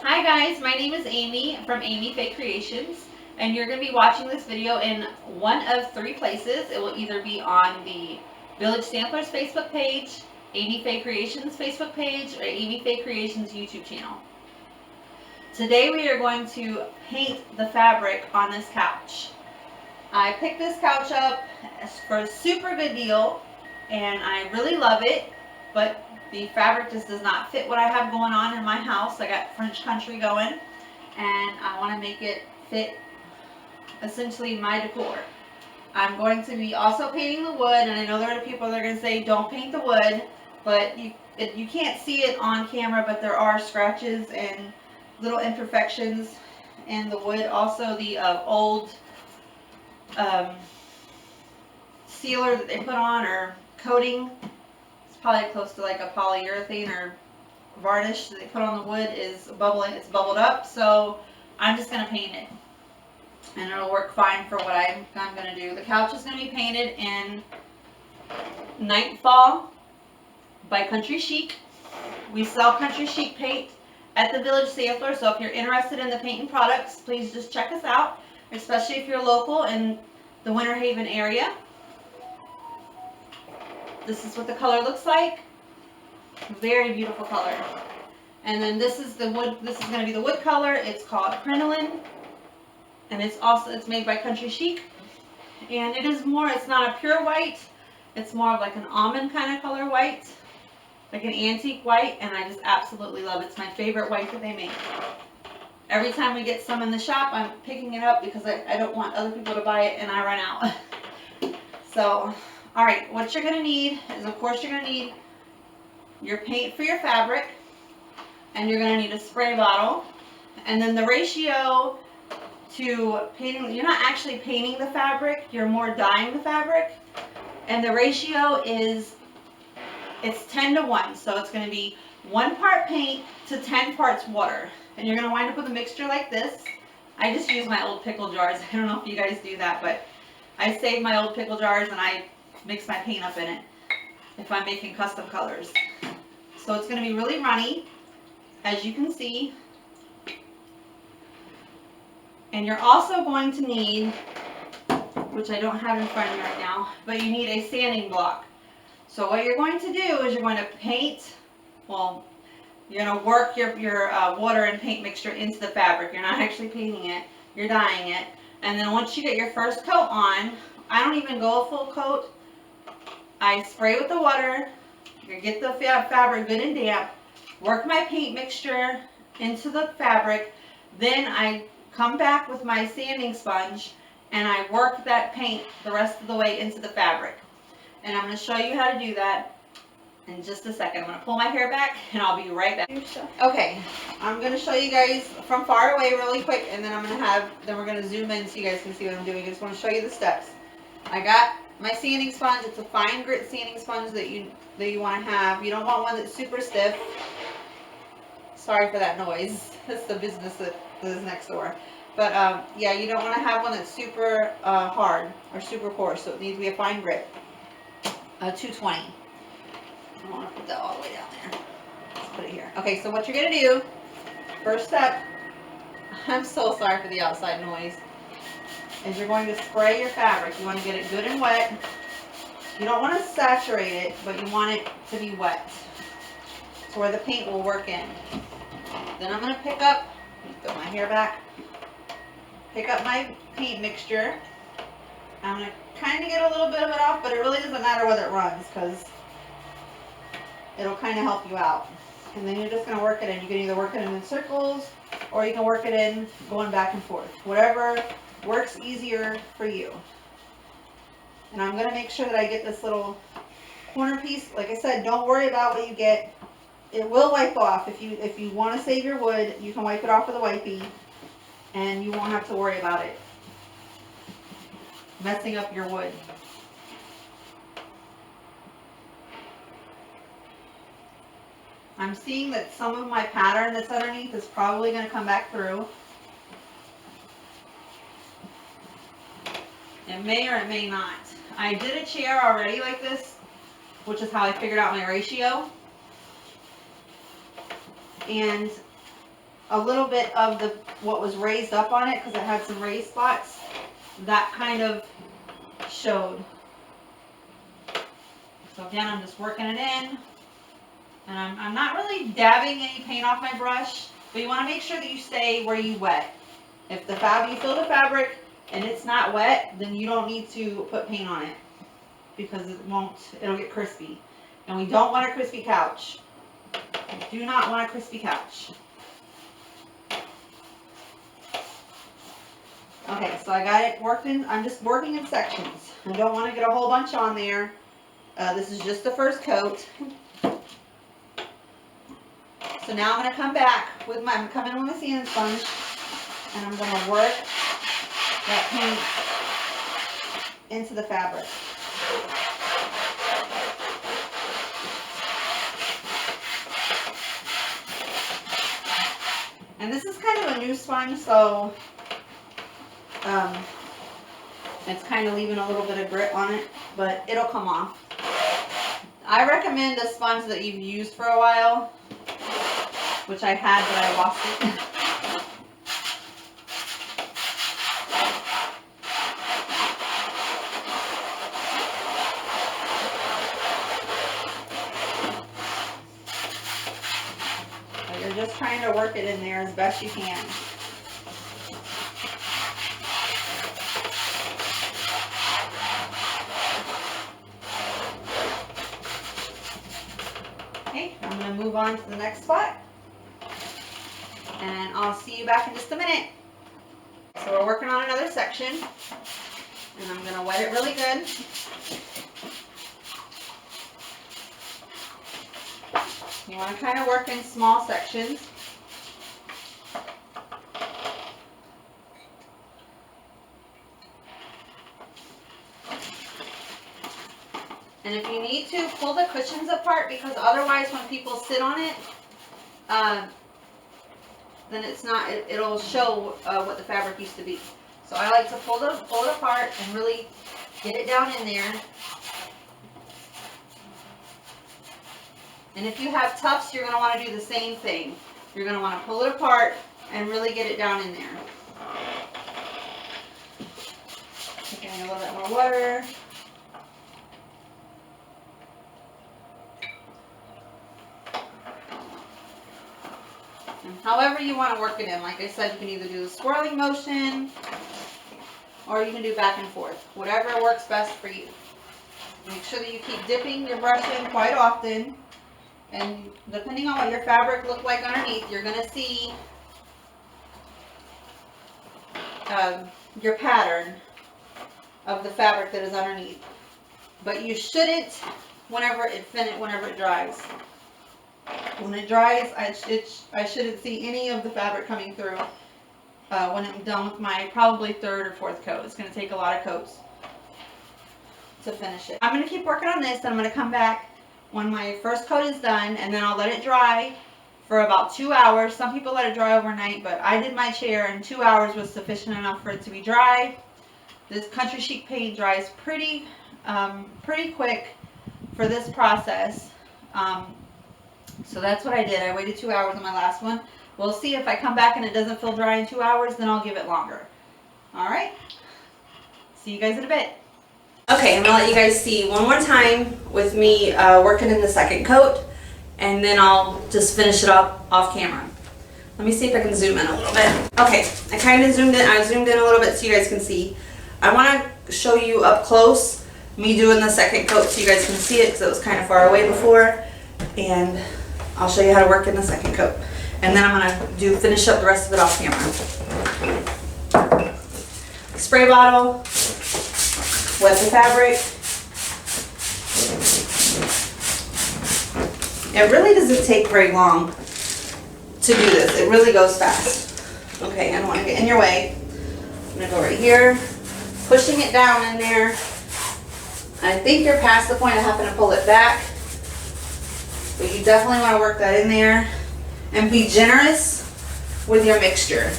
Hi guys, my name is Amy from Amy Faye Creations, and you're going to be watching this video in one of three places. It will either be on the Village Samplers Facebook page, Amy Faye Creations Facebook page, or Amy Faye Creations YouTube channel. Today we are going to paint the fabric on this couch. I picked this couch up for a super good deal, and I really love it, but the fabric just does not fit what I have going on in my house. I got French country going, and I want to make it fit essentially my decor. I'm going to be also painting the wood, and I know there are people that are going to say don't paint the wood, but you can't see it on camera, but there are scratches and little imperfections in the wood. Also the old sealer that they put on, or coating, probably close to like a polyurethane or varnish that they put on the wood, is bubbling. It's bubbled up, so I'm just going to paint it, and it'll work fine for what I'm going to do. The couch is going to be painted in Nightfall by Country Chic. We sell Country Chic Paint at the Village Sampler, so if you're interested in the paint and products, please just check us out, especially if you're local in the Winter Haven area. This is what the color looks like. Very beautiful color. And then this is the wood. This is going to be the wood color. It's called crinoline, and it's made by Country Chic. And it is more. It's not a pure white. It's more of like an almond kind of color white, like an antique white. And I just absolutely love it. It's my favorite white that they make. Every time we get some in the shop, I'm picking it up because I don't want other people to buy it and I run out. So. Alright, what you're going to need is, of course, you're going to need your paint for your fabric, and you're going to need a spray bottle, and then the ratio to painting, you're not actually painting the fabric, you're more dyeing the fabric, and the ratio is, it's 10 to 1, so it's going to be 1 part paint to 10 parts water, and you're going to wind up with a mixture like this. I just use my old pickle jars. I don't know if you guys do that, but I save my old pickle jars and I mix my paint up in it if I'm making custom colors. So it's going to be really runny, as you can see. And you're also going to need, which I don't have in front of me right now, but you need a sanding block. So what you're going to do is you're going to paint, well, you're going to work your water and paint mixture into the fabric. You're not actually painting it, you're dyeing it. And then once you get your first coat on, I don't even go a full coat. I spray with the water, get the fabric good and damp, work my paint mixture into the fabric, then I come back with my sanding sponge and I work that paint the rest of the way into the fabric. And I'm going to show you how to do that in just a second. I'm going to pull my hair back and I'll be right back. Okay, I'm going to show you guys from far away really quick, and then we're going to zoom in so you guys can see what I'm doing. I just want to show you the steps. I got my sanding sponge. It's a fine grit sanding sponge that you want to have. You don't want one that's super stiff. Sorry for that noise. That's the business that is next door. But yeah, you don't want to have one that's super hard or super coarse. So it needs to be a fine grit. 220. I want to put that all the way down there. Let's put it here. Okay, so what you're going to do, first step, I'm so sorry for the outside noise, is you're going to spray your fabric. You want to get it good and wet. You don't want to saturate it, but you want it to be wet, so where the paint will work in. Then I'm going to pick up, throw my hair back, pick up my paint mixture. I'm going to kind of get a little bit of it off, but it really doesn't matter whether it runs, because it'll kind of help you out. And then you're just going to work it in. You can either work it in circles, or you can work it in going back and forth. Whatever works easier for you. And I'm going to make sure that I get this little corner piece. Like I said, don't worry about what you get. It will wipe off. If you want to save your wood, you can wipe it off with a wipey, and you won't have to worry about it messing up your wood. I'm seeing that some of my pattern that's underneath is probably going to come back through. It may or it may not. I did a chair already like this, which is how I figured out my ratio. And a little bit of the what was raised up on it, because it had some raised spots, that kind of showed. So again, I'm just working it in, and I'm not really dabbing any paint off my brush, but you want to make sure that you stay where you wet. If you fill the fabric and it's not wet, then you don't need to put paint on it, because it'll get crispy. And we don't want a crispy couch. We do not want a crispy couch. Okay, so I got it worked in. I'm just working in sections. I don't want to get a whole bunch on there. This is just the first coat. So now I'm going to come back with I'm coming in with my sanding sponge, and I'm going to work that paint into the fabric. And this is kind of a new sponge, so it's kind of leaving a little bit of grit on it, but it'll come off. I recommend a sponge that you've used for a while, which I had, but I lost it. So you're just trying to work it in there as best you can. Okay, I'm going to move on to the next spot, and I'll see you back in just a minute. So we're working on another section, and I'm going to wet it really good. You want to kind of work in small sections. And if you need to, pull the cushions apart, because otherwise when people sit on it, then it'll show what the fabric used to be. So I like to pull it apart and really get it down in there. And if you have tufts, you're going to want to do the same thing. You're going to want to pull it apart and really get it down in there. Taking a little bit more water. And however you want to work it in. Like I said, you can either do the swirling motion, or you can do back and forth. Whatever works best for you. Make sure that you keep dipping your brush in quite often. And depending on what your fabric looks like underneath, you're going to see your pattern of the fabric that is underneath. But you shouldn't whenever it dries. When it dries, I shouldn't see any of the fabric coming through when I'm done with my probably third or fourth coat. It's going to take a lot of coats to finish it. I'm going to keep working on this, and I'm going to come back when my first coat is done, and then I'll let it dry for about 2 hours. Some people let it dry overnight, but I did my chair, and 2 hours was sufficient enough for it to be dry. This Country Chic paint dries pretty quick for this process. So that's what I did. I waited 2 hours on my last one. We'll see if I come back and it doesn't feel dry in 2 hours, then I'll give it longer. Alright? See you guys in a bit. Okay, I'm going to let you guys see one more time with me working in the second coat, and then I'll just finish it up off camera. Let me see if I can zoom in a little bit. Okay, I kind of zoomed in. I zoomed in a little bit so you guys can see. I want to show you up close me doing the second coat so you guys can see it, because it was kind of far away before. And I'll show you how to work in the second coat. And then I'm going to finish up the rest of it off camera. Spray bottle. Wet the fabric. It really doesn't take very long to do this. It really goes fast. Okay, I don't want to get in your way. I'm going to go right here, pushing it down in there. I think you're past the point of having to pull it back, but you definitely want to work that in there, and be generous with your mixture.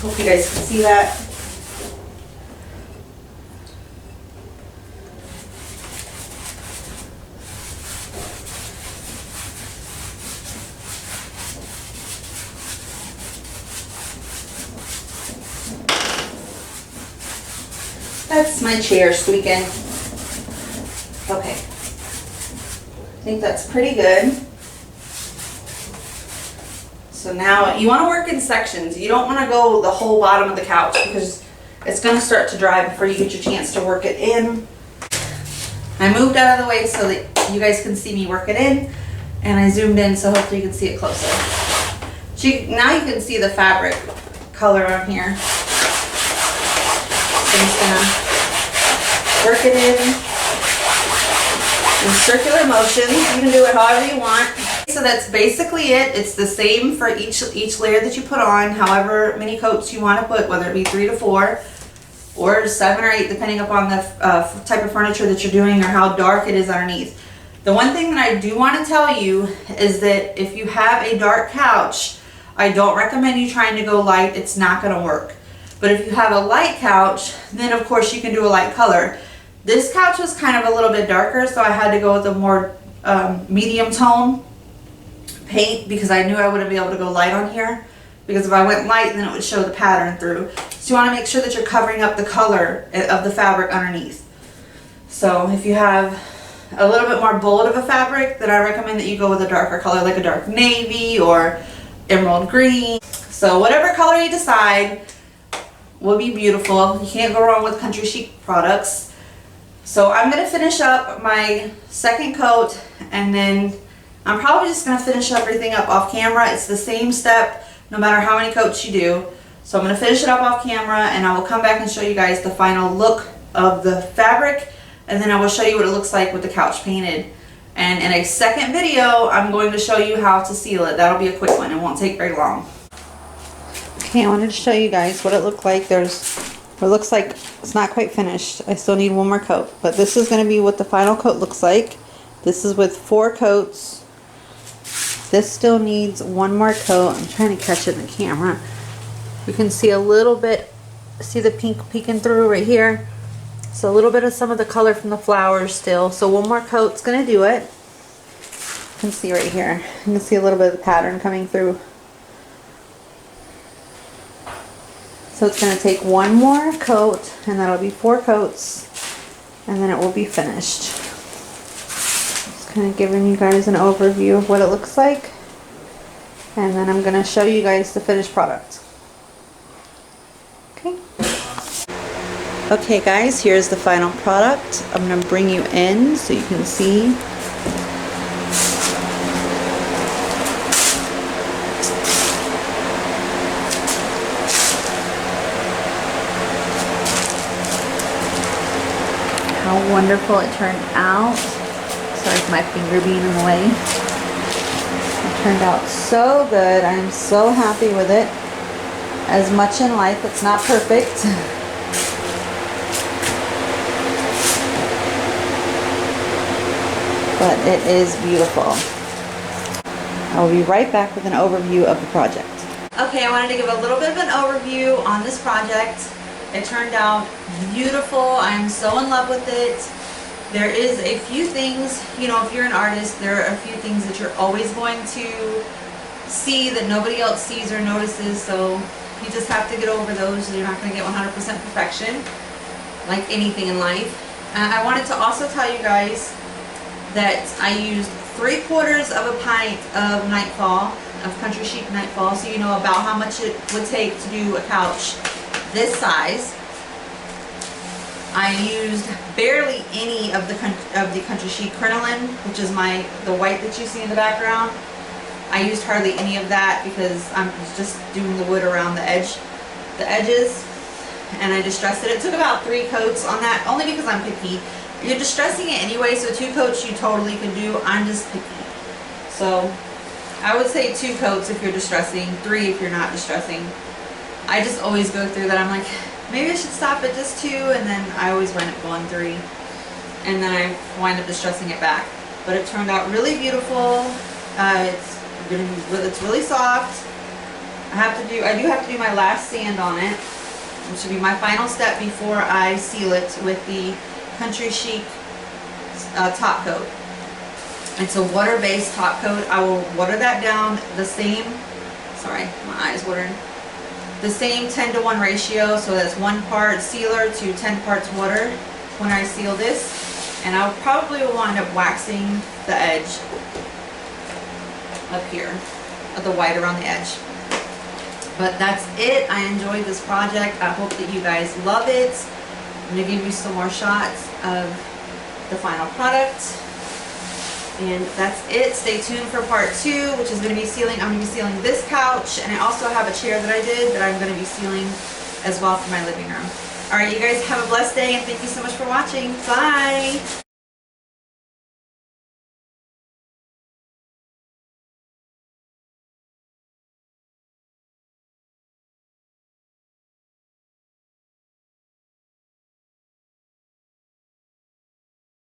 Hope you guys can see that. That's my chair squeaking. Okay. I think that's pretty good. So now you want to work in sections. You don't want to go the whole bottom of the couch because it's going to start to dry before you get your chance to work it in. I moved out of the way so that you guys can see me work it in, and I zoomed in so hopefully you can see it closer. Now you can see the fabric color on here. So I'm just going to work it in circular motions. You can do it however you want. So that's basically it. It's the same for each layer that you put on, however many coats you want to put, whether it be 3 to 4 or 7 or 8, depending upon the type of furniture that you're doing or how dark it is underneath. The one thing that I do want to tell you is that if you have a dark couch, I don't recommend you trying to go light. It's not going to work. But if you have a light couch, then of course you can do a light color. This couch was kind of a little bit darker, so I had to go with a more medium tone paint because I knew I wouldn't be able to go light on here, because if I went light then it would show the pattern through. So you want to make sure that you're covering up the color of the fabric underneath. So if you have a little bit more bold of a fabric, then I recommend that you go with a darker color like a dark navy or emerald green. So whatever color you decide will be beautiful. You can't go wrong with Country Chic products. So I'm going to finish up my second coat, and then I'm probably just going to finish everything up off camera. It's the same step no matter how many coats you do. So I'm going to finish it up off camera, and I will come back and show you guys the final look of the fabric, and then I will show you what it looks like with the couch painted. And in a second video, I'm going to show you how to seal it. That'll be a quick one. It won't take very long. Okay, I wanted to show you guys what it looked like. It looks like it's not quite finished. I still need one more coat, but this is going to be what the final coat looks like. This is with 4 coats. This still needs one more coat. I'm trying to catch it in the camera. You can see a little bit, see the pink peeking through right here. So a little bit of some of the color from the flowers still. So one more coat's going to do it. You can see right here. You can see a little bit of the pattern coming through. So it's going to take one more coat, and that'll be 4 coats, and then it will be finished. Just kind of giving you guys an overview of what it looks like, and then I'm going to show you guys the finished product. Okay. Okay guys, here's the final product. I'm going to bring you in so you can see. How wonderful it turned out. Sorry for my finger being in the way. It turned out so good. I'm so happy with it. As much in life, it's not perfect. But it is beautiful. I will be right back with an overview of the project. Okay, I wanted to give a little bit of an overview on this project. It turned out beautiful. I'm so in love with it. There is a few things, you know, if you're an artist, there are a few things that you're always going to see that nobody else sees or notices, so you just have to get over those. You're not going to get 100% perfection, like anything in life. I wanted to also tell you guys that I used 3/4 of a pint of Nightfall, of Country Chic Nightfall, so you know about how much it would take to do a couch this size. I used barely any of the Country Chic crinoline, which is the white that you see in the background. I used hardly any of that because I'm just doing the wood around the edges, and I distressed it. It took about 3 coats on that, only because I'm picky. You're distressing it anyway, so 2 coats you totally can do. I'm just picky. So I would say 2 coats if you're distressing, 3 if you're not distressing. I just always go through that. I'm like, maybe I should stop at just 2, and then I always wind up going 3. And then I wind up distressing it back. But it turned out really beautiful. It's really soft. I do have to do my last sand on it, which will be my final step before I seal it with the Country Chic top coat. It's a water-based top coat. I will water that down the same, sorry, my eyes watering, the same 10-to-1 ratio, so that's 1 part sealer to 10 parts water when I seal this. And I probably will wind up waxing the edge up here, the white around the edge. But that's it. I enjoyed this project. I hope that you guys love it. I'm going to give you some more shots of the final product. And that's it. Stay tuned for part 2, which is going to be sealing. I'm going to be sealing this couch, and I also have a chair that I did that I'm going to be sealing as well for my living room. Alright, you guys have a blessed day, and thank you so much for watching. Bye!